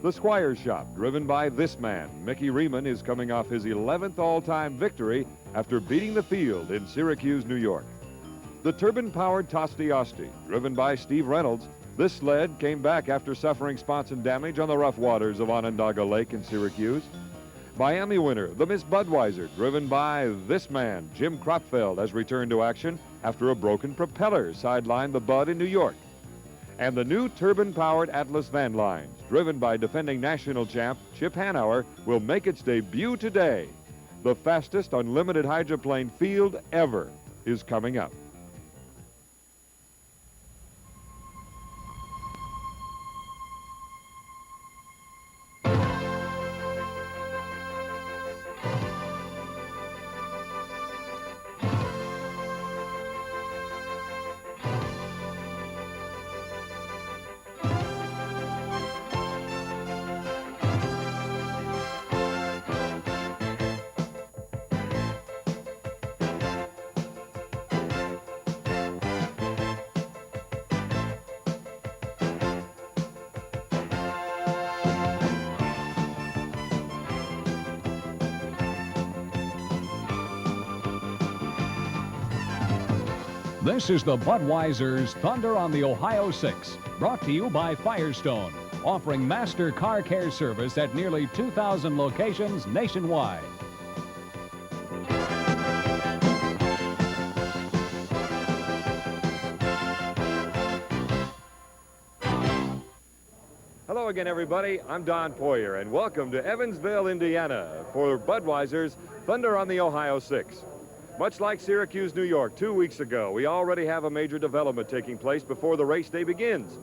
The Squire Shop, driven by this man. Mickey Riemann is coming off his 11th all-time victory after beating the field in Syracuse, New York. The turbine-powered Tosti, driven by Steve Reynolds. This sled came back after suffering sponson damage on the rough waters of Onondaga Lake in Syracuse. Miami winner, the Miss Budweiser, driven by this man. Jim Kropfeld has returned to action after a broken propeller sidelined the Bud in New York. And the new turbine-powered Atlas van lines, driven by defending national champ Chip Hanauer, will make its debut today. The fastest unlimited hydroplane field ever is coming up. This is the Budweiser's Thunder on the Ohio 6, brought to you by Firestone, offering master car care service at nearly 2,000 locations nationwide. Hello again, everybody. I'm Don Poyer, and welcome to Evansville, Indiana, for Budweiser's Thunder on the Ohio 6. Much like Syracuse, New York, 2 weeks ago, we already have a major development taking place before the race day begins.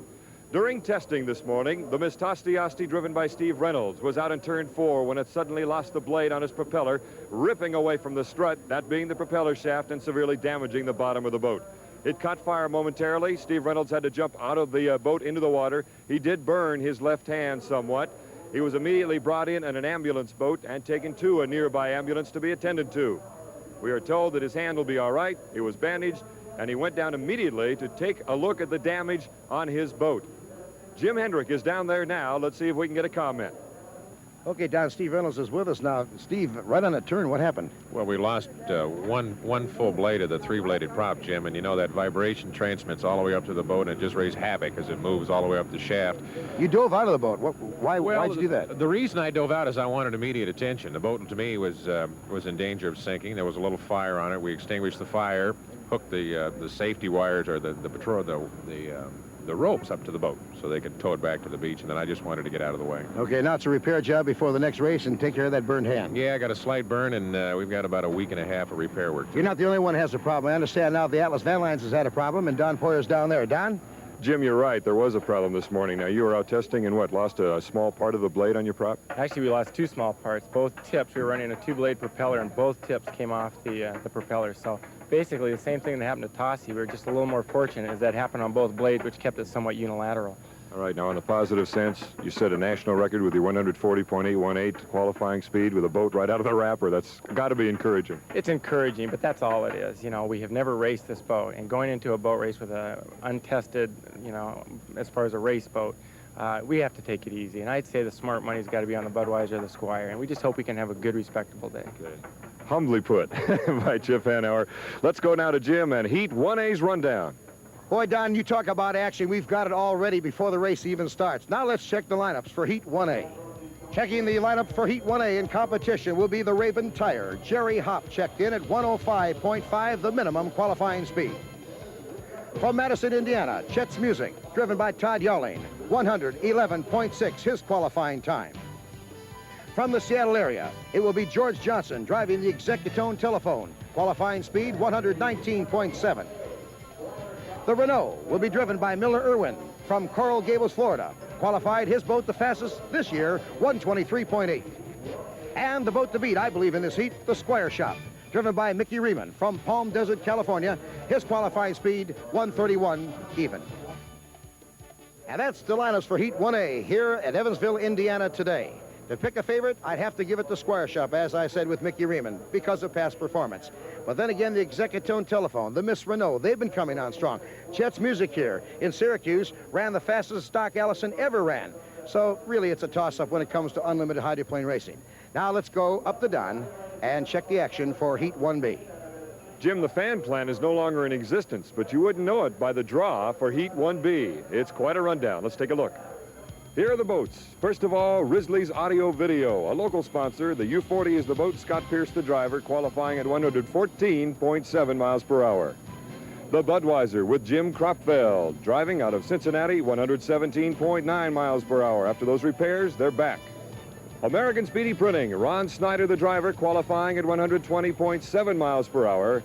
During testing this morning, the Miss Tosti, driven by Steve Reynolds, was out in turn 4 when it suddenly lost the blade on his propeller, ripping away from the strut, that being the propeller shaft, and severely damaging the bottom of the boat. It caught fire momentarily. Steve Reynolds had to jump out of the boat into the water. He did burn his left hand somewhat. He was immediately brought in an ambulance boat and taken to a nearby ambulance to be attended to. We are told that his hand will be all right. He was bandaged, and he went down immediately to take a look at the damage on his boat. Jim Hendrick is down there now. Let's see if we can get a comment. Okay, Don, Steve Reynolds is with us now. Steve, right on that turn, what happened? Well, we lost one full blade of the three-bladed prop, Jim, and you know that vibration transmits all the way up to the boat, and it just raised havoc as it moves all the way up the shaft. You dove out of the boat. Why'd you do that? The reason I dove out is I wanted immediate attention. The boat, to me, was in danger of sinking. There was a little fire on it. We extinguished the fire, hooked the safety wires or the ropes up to the boat so they could tow it back to the beach, and then I just wanted to get out of the way. Okay, now it's a repair job before the next race and take care of that burned hand. Yeah, I got a slight burn, and we've got about a week and a half of repair work. You're not the only one who has a problem. I understand now the Atlas Van Lines has had a problem, and Don Poyer's down there. Don? Jim, you're right. There was a problem this morning. Now, you were out testing and lost a small part of the blade on your prop? Actually, we lost two small parts. Both tips, we were running a two-blade propeller, and both tips came off the propeller. So basically, the same thing that happened to Tosti. We were just a little more fortunate as that happened on both blades, which kept it somewhat unilateral. All right, now, in a positive sense, you set a national record with your 140.818 qualifying speed with a boat right out of the wrapper. That's got to be encouraging. It's encouraging, but that's all it is. You know, we have never raced this boat, and going into a boat race with a untested, you know, as far as a race boat, we have to take it easy. And I'd say the smart money's got to be on the Budweiser or the Squire, and we just hope we can have a good, respectable day. Okay. Humbly put by Chip Hanauer. Let's go now to Jim and Heat 1A's rundown. Boy, Don, you talk about action. We've got it all ready before the race even starts. Now let's check the lineups for Heat 1A. Checking the lineup for Heat 1A in competition will be the Raven Tire. Jerry Hopp checked in at 105.5, the minimum qualifying speed. From Madison, Indiana, Chet's Music, driven by Todd Yawling, 111.6, his qualifying time. From the Seattle area, it will be George Johnson driving the Executone Telephone, qualifying speed 119.7. The Renault will be driven by Miller Irwin from Coral Gables, Florida. Qualified his boat the fastest this year, 123.8. And the boat to beat, I believe, in this heat, the Squire Shop, driven by Mickey Riemann from Palm Desert, California. His qualifying speed, 131 even. And that's the lineups for Heat 1A here at Evansville, Indiana today. To pick a favorite, I'd have to give it to Squire Shop, as I said with Mickey Riemann, because of past performance. But then again, the Executone Telephone, the Miss Renault, they've been coming on strong. Chet's Music here in Syracuse ran the fastest stock Allison ever ran. So really, it's a toss-up when it comes to unlimited hydroplane racing. Now let's go up the Don and check the action for Heat 1B. Jim, the fan plan is no longer in existence, but you wouldn't know it by the draw for Heat 1B. It's quite a rundown. Let's take a look. Here are the boats. First of all, Risley's Audio Video, a local sponsor. The U-40 is the boat, Scott Pierce the driver, qualifying at 114.7 miles per hour. The Budweiser with Jim Kropfeld, driving out of Cincinnati, 117.9 miles per hour. After those repairs, they're back. American Speedy Printing, Ron Snyder the driver, qualifying at 120.7 miles per hour.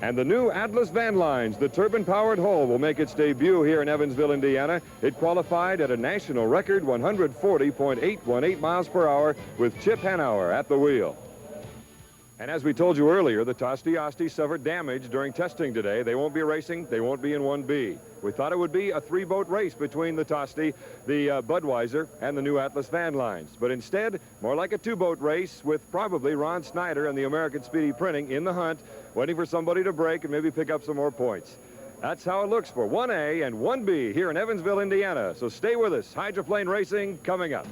And the new Atlas Van Lines, the turbine-powered hull, will make its debut here in Evansville, Indiana. It qualified at a national record 140.818 miles per hour with Chip Hanauer at the wheel. And as we told you earlier, the Tosti suffered damage during testing today. They won't be racing. They won't be in 1B. We thought it would be a three-boat race between the Tosti, the Budweiser, and the new Atlas Van Lines. But instead, more like a two-boat race with probably Ron Snyder and the American Speedy Printing in the hunt, waiting for somebody to break and maybe pick up some more points. That's how it looks for 1A and 1B here in Evansville, Indiana. So stay with us. Hydroplane racing coming up.